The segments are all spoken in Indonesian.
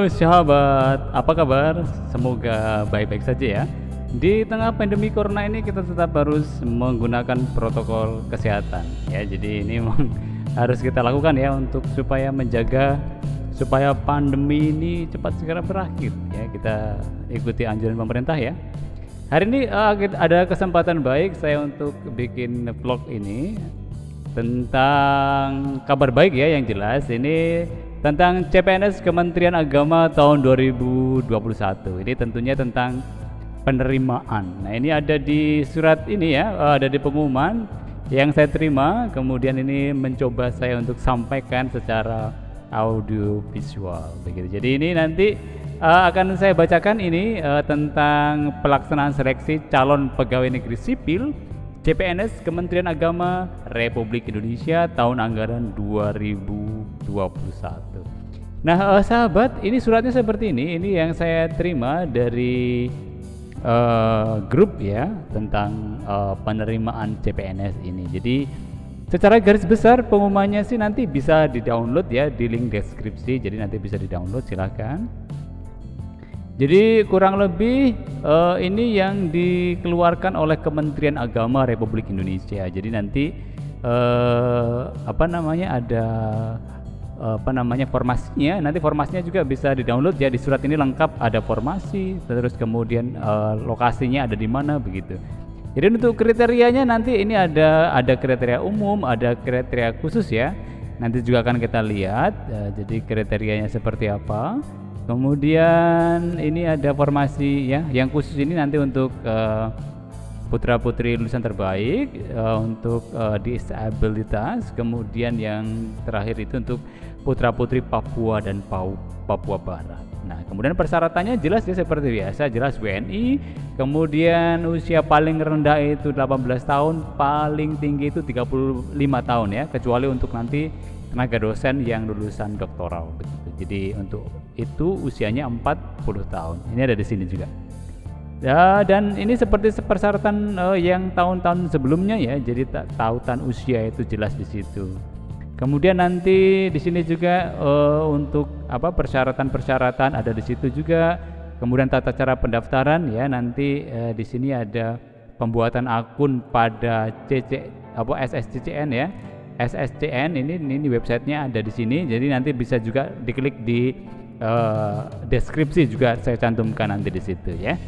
Halo sahabat, apa kabar? Semoga baik-baik saja ya. Di tengah pandemi corona ini kita tetap harus menggunakan protokol kesehatan ya. Jadi ini memang harus kita lakukan ya untuk supaya menjaga supaya pandemi ini cepat segera berakhir ya. Kita ikuti anjuran pemerintah ya. Hari ini ada kesempatan baik saya untuk bikin vlog ini tentang kabar baik ya, yang jelas ini tentang CPNS Kementerian Agama tahun 2021. Ini tentunya tentang penerimaan. Nah, ini ada di surat ini ya, ada di pengumuman yang saya terima, kemudian ini mencoba saya untuk sampaikan secara audio visual begitu. Jadi ini nanti akan saya bacakan ini tentang pelaksanaan seleksi calon pegawai negeri sipil CPNS Kementerian Agama Republik Indonesia tahun anggaran 2021. Nah, sahabat, ini suratnya seperti ini yang saya terima dari grup ya tentang penerimaan CPNS ini. Jadi secara garis besar pengumumannya sih nanti bisa di-download ya di link deskripsi. Jadi nanti bisa di-download, silakan. Jadi kurang lebih ini yang dikeluarkan oleh Kementerian Agama Republik Indonesia. Jadi nanti ada formasinya. Nanti formasinya juga bisa di-download ya. Di surat ini lengkap, ada formasi, terus kemudian lokasinya ada di mana begitu. Jadi untuk kriterianya nanti ini ada kriteria umum, ada kriteria khusus ya. Nanti juga akan kita lihat. Jadi kriterianya seperti apa. Kemudian ini ada formasi ya, yang khusus ini nanti untuk putra putri lulusan terbaik, untuk disabilitas, kemudian yang terakhir itu untuk putra putri Papua dan Papua Barat. Nah, kemudian persyaratannya jelas ya seperti biasa, jelas WNI, kemudian usia paling rendah itu 18 tahun, paling tinggi itu 35 tahun ya, kecuali untuk nanti tenaga dosen yang lulusan doktoral begitu. Jadi untuk itu usianya 40 tahun. Ini ada di sini juga. Ya, dan ini seperti persyaratan yang tahun-tahun sebelumnya ya. Jadi tautan usia itu jelas di situ. Kemudian nanti di sini juga untuk persyaratan-persyaratan ada di situ juga. Kemudian tata cara pendaftaran ya, nanti di sini ada pembuatan akun pada SSCCN ya. SSCN ini websitenya ada di sini, jadi nanti bisa juga diklik di deskripsi juga saya cantumkan nanti di situ ya.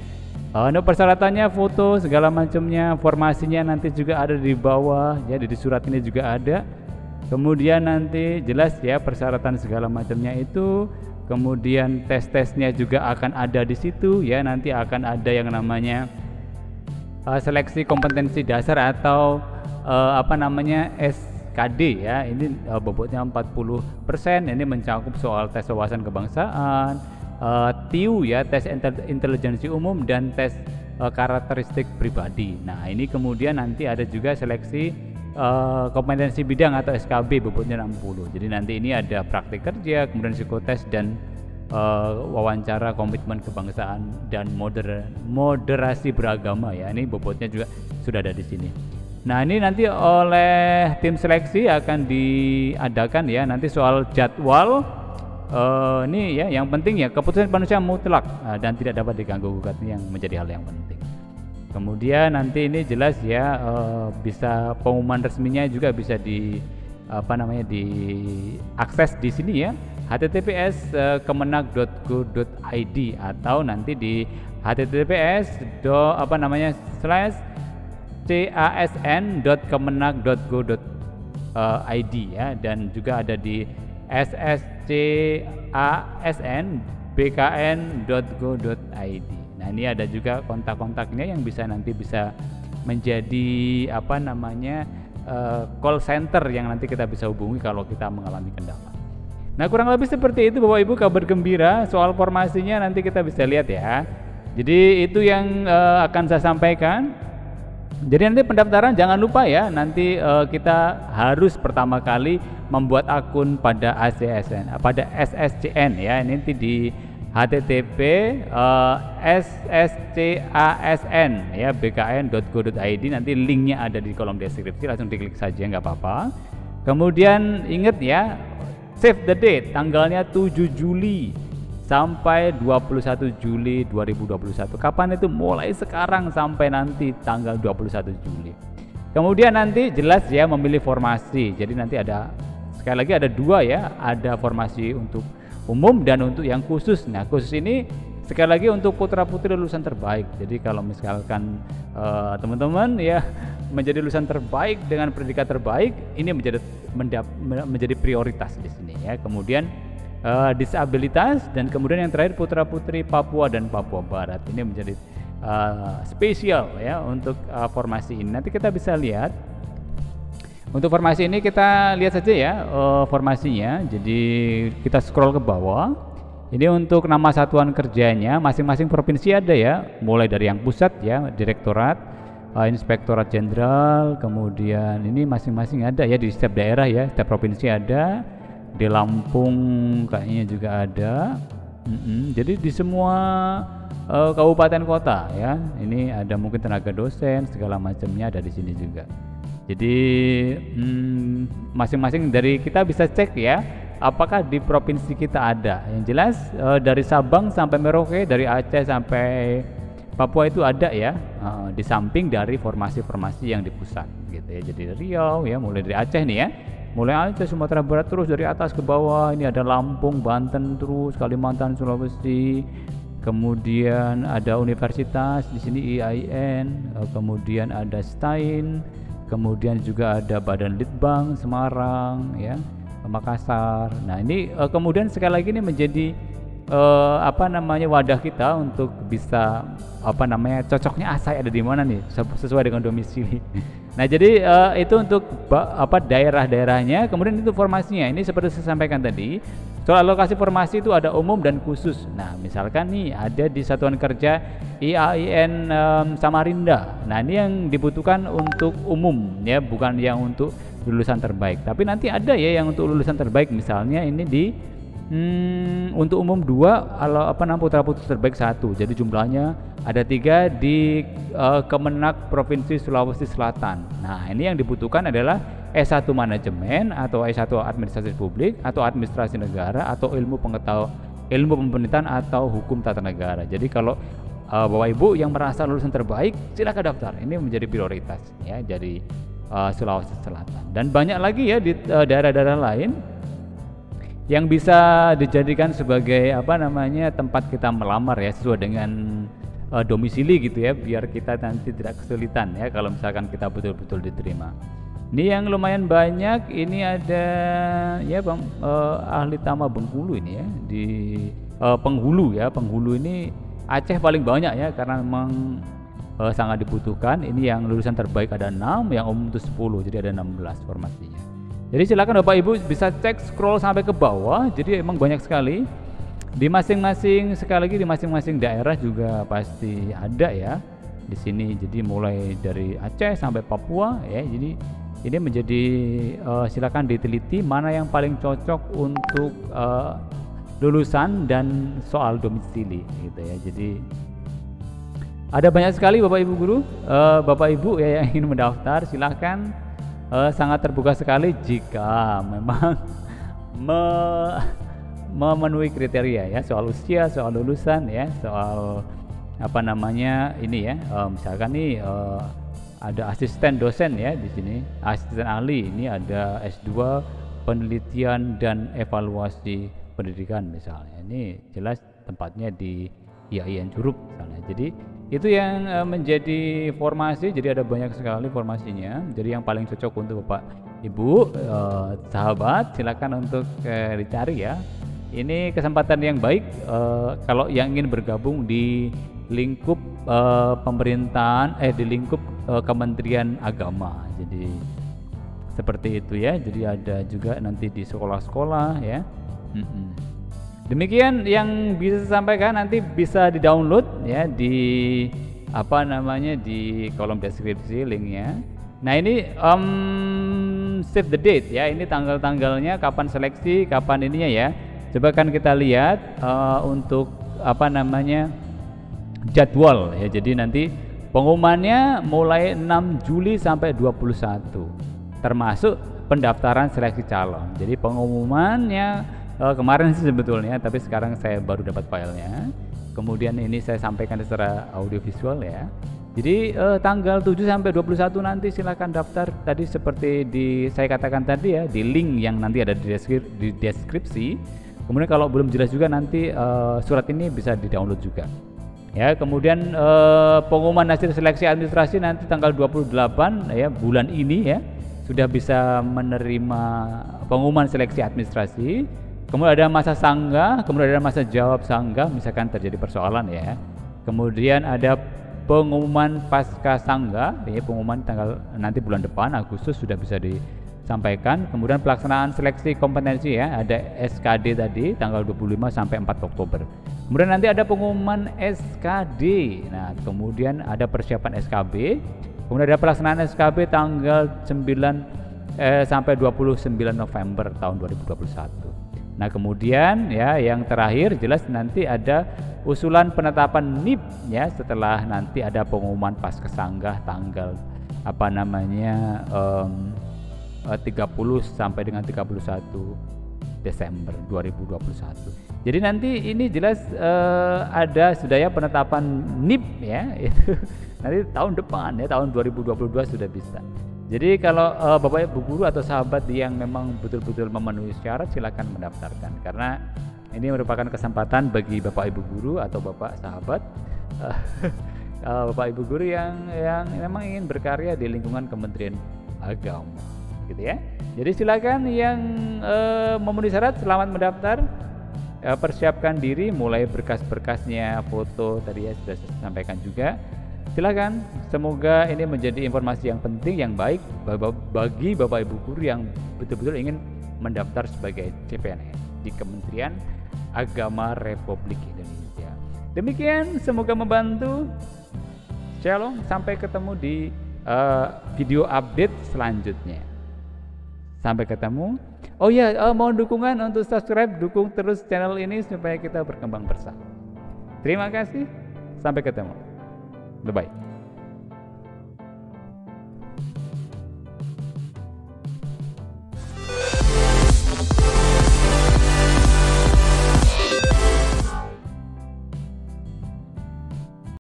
Untuk persyaratannya, foto segala macamnya, formasinya nanti juga ada di bawah ya, di surat ini juga ada. Kemudian nanti jelas ya persyaratan segala macamnya itu. Kemudian tes-tesnya juga akan ada di situ ya, nanti akan ada yang namanya seleksi kompetensi dasar atau SKD ya, ini bobotnya 40%, ini mencakup soal tes wawasan kebangsaan, TIU ya, tes intelijensi umum, dan tes karakteristik pribadi. Nah, ini kemudian nanti ada juga seleksi kompetensi bidang atau SKB, bobotnya 60. Jadi nanti ini ada praktik kerja, kemudian psikotes, dan wawancara komitmen kebangsaan dan moderasi beragama ya, ini bobotnya juga sudah ada di sini. Nah, ini nanti oleh tim seleksi akan diadakan ya, nanti soal jadwal ini ya, yang penting ya keputusan manusia mutlak dan tidak dapat diganggu gugat, ini yang menjadi hal yang penting. Kemudian nanti ini jelas ya, bisa pengumuman resminya juga bisa diakses di sini ya, https kemenag.go.id atau nanti di https://casn.kemenag.go.id ya, dan juga ada di sscasn.bkn.go.id. Nah, ini ada juga kontak-kontaknya yang nanti bisa menjadi call center yang nanti kita bisa hubungi kalau kita mengalami kendala. Nah, kurang lebih seperti itu Bapak Ibu, kabar gembira. Soal formasinya nanti kita bisa lihat ya. Jadi itu yang akan saya sampaikan. Jadi nanti pendaftaran jangan lupa ya, nanti kita harus pertama kali membuat akun pada SSCN ya. Ini nanti di http sscasn ya bkn.go.id, nanti linknya ada di kolom deskripsi, langsung diklik saja nggak apa-apa. Kemudian ingat ya, save the date, tanggalnya 7 Juli sampai 21 Juli 2021. Kapan itu? Mulai sekarang sampai nanti tanggal 21 Juli. Kemudian nanti jelas ya memilih formasi. Jadi nanti ada, sekali lagi ada dua ya, ada formasi untuk umum dan untuk yang khusus. Nah, khusus ini sekali lagi untuk putra-putri lulusan terbaik. Jadi kalau misalkan teman-teman ya menjadi lulusan terbaik dengan predikat terbaik, ini menjadi prioritas di sini ya. Kemudian disabilitas, dan kemudian yang terakhir putra-putri Papua dan Papua Barat. Ini menjadi spesial ya untuk formasi ini. Nanti kita bisa lihat. Untuk formasi ini kita lihat saja ya formasinya. Jadi kita scroll ke bawah. Ini untuk nama satuan kerjanya, masing-masing provinsi ada ya, mulai dari yang pusat ya, direktorat, inspektorat jenderal, kemudian ini masing-masing ada ya di setiap daerah ya, setiap provinsi ada, di Lampung kayaknya juga ada, jadi di semua kabupaten kota ya, ini ada mungkin tenaga dosen, segala macamnya ada di sini juga. Jadi masing-masing dari kita bisa cek ya, apakah di provinsi kita ada. Yang jelas dari Sabang sampai Merauke, dari Aceh sampai Papua itu ada ya, di samping dari formasi-formasi yang di pusat gitu ya. Jadi Riau ya, mulai dari Aceh nih ya, mulai Aceh, Sumatera Barat, terus dari atas ke bawah ini ada Lampung, Banten, terus Kalimantan, Sulawesi, kemudian ada universitas di sini IAIN, kemudian ada STAIN, kemudian juga ada Badan Litbang Semarang ya, Makassar. Nah ini kemudian sekali lagi ini menjadi wadah kita untuk bisa cocoknya asai ada di mana nih sesuai dengan domisili. Nah jadi itu untuk daerah-daerahnya. Kemudian itu formasinya, ini seperti saya sampaikan tadi, soal alokasi formasi itu ada umum dan khusus. Nah misalkan nih ada di satuan kerja IAIN Samarinda, nah ini yang dibutuhkan untuk umum ya, bukan yang untuk lulusan terbaik. Tapi nanti ada ya yang untuk lulusan terbaik, misalnya ini di untuk umum 2, putra-putri terbaik 1. Jadi jumlahnya ada 3 di Kemenak Provinsi Sulawesi Selatan. Nah ini yang dibutuhkan adalah S1 Manajemen atau S1 Administrasi Publik atau Administrasi Negara atau ilmu pemerintahan atau Hukum Tata Negara. Jadi kalau Bapak Ibu yang merasa lulusan terbaik, silakan daftar. Ini menjadi prioritas ya, jadi Sulawesi Selatan. Dan banyak lagi ya di daerah-daerah lain yang bisa dijadikan sebagai tempat kita melamar ya, sesuai dengan domisili gitu ya, biar kita nanti tidak kesulitan ya kalau misalkan kita betul-betul diterima. Ini yang lumayan banyak, ini ada ya ahli tama Bengkulu ini ya, di Penghulu ya, Penghulu ini Aceh paling banyak ya, karena memang sangat dibutuhkan. Ini yang lulusan terbaik ada 6, yang umum itu 10, jadi ada 16 formasinya. Jadi silakan Bapak Ibu bisa cek, scroll sampai ke bawah. Jadi emang banyak sekali di masing-masing, sekali lagi di masing-masing daerah juga pasti ada ya di sini. Jadi mulai dari Aceh sampai Papua ya. Jadi ini menjadi silakan diteliti mana yang paling cocok untuk lulusan dan soal domisili gitu ya. Jadi ada banyak sekali Bapak Ibu guru, Bapak Ibu ya yang ingin mendaftar, silakan. Sangat terbuka sekali jika memang memenuhi kriteria ya, soal usia, soal lulusan ya, soal ini ya, misalkan nih ada asisten dosen ya di sini, asisten ahli, ini ada S2 penelitian dan evaluasi pendidikan misalnya. Ini jelas tempatnya di IAIN Curup misalnya. Jadi itu yang menjadi formasi. Jadi ada banyak sekali formasinya. Jadi yang paling cocok untuk Bapak Ibu sahabat, silakan untuk dicari ya. Ini kesempatan yang baik kalau yang ingin bergabung di lingkup pemerintahan, di lingkup Kementerian Agama. Jadi seperti itu ya. Jadi ada juga nanti di sekolah-sekolah ya. Demikian yang bisa saya sampaikan, nanti bisa di-download ya di di kolom deskripsi linknya. Nah ini save the date ya, ini tanggal-tanggalnya, kapan seleksi, kapan ininya ya. Coba kan kita lihat untuk jadwal ya. Jadi nanti pengumumannya mulai 6 Juli sampai 21, termasuk pendaftaran seleksi calon. Jadi pengumumannya kemarin sih sebetulnya, tapi sekarang saya baru dapat filenya. Kemudian ini saya sampaikan secara audiovisual ya. Jadi tanggal 7 sampai 21 nanti silakan daftar. Tadi seperti saya katakan tadi ya, di link yang nanti ada di deskripsi. Kemudian kalau belum jelas juga nanti surat ini bisa di-download juga. Ya, kemudian pengumuman hasil seleksi administrasi nanti tanggal 28 ya, bulan ini ya, sudah bisa menerima pengumuman seleksi administrasi. Kemudian ada masa sanggah, kemudian ada masa jawab sanggah misalkan terjadi persoalan ya. Kemudian ada pengumuman pasca sanggah, ya, pengumuman tanggal nanti bulan depan Agustus sudah bisa disampaikan. Kemudian pelaksanaan seleksi kompetensi ya, ada SKD tadi tanggal 25 sampai 4 Oktober. Kemudian nanti ada pengumuman SKD. Nah, kemudian ada persiapan SKB. Kemudian ada pelaksanaan SKB tanggal 9 sampai 29 November tahun 2021. Nah, kemudian ya yang terakhir jelas nanti ada usulan penetapan NIP ya, setelah nanti ada pengumuman pasca sanggah tanggal 30 sampai dengan 31 Desember 2021. Jadi nanti ini jelas ada sudah ya penetapan NIP ya, itu nanti tahun depan ya, tahun 2022 sudah bisa. Jadi kalau Bapak Ibu guru atau sahabat yang memang betul-betul memenuhi syarat, silakan mendaftarkan, karena ini merupakan kesempatan bagi Bapak Ibu guru atau Bapak sahabat Bapak Ibu guru yang memang ingin berkarya di lingkungan Kementerian Agama, gitu ya. Jadi silakan yang memenuhi syarat selamat mendaftar. Persiapkan diri, mulai berkas-berkasnya, foto tadi ya sudah saya sampaikan juga. Silakan, semoga ini menjadi informasi yang penting, yang baik bagi Bapak Ibu guru yang betul-betul ingin mendaftar sebagai CPNS di Kementerian Agama Republik Indonesia. Demikian, semoga membantu. Shalom, sampai ketemu di video update selanjutnya. Sampai ketemu. Oh ya, mohon dukungan untuk subscribe, dukung terus channel ini supaya kita berkembang bersama. Terima kasih, sampai ketemu. Bye-bye.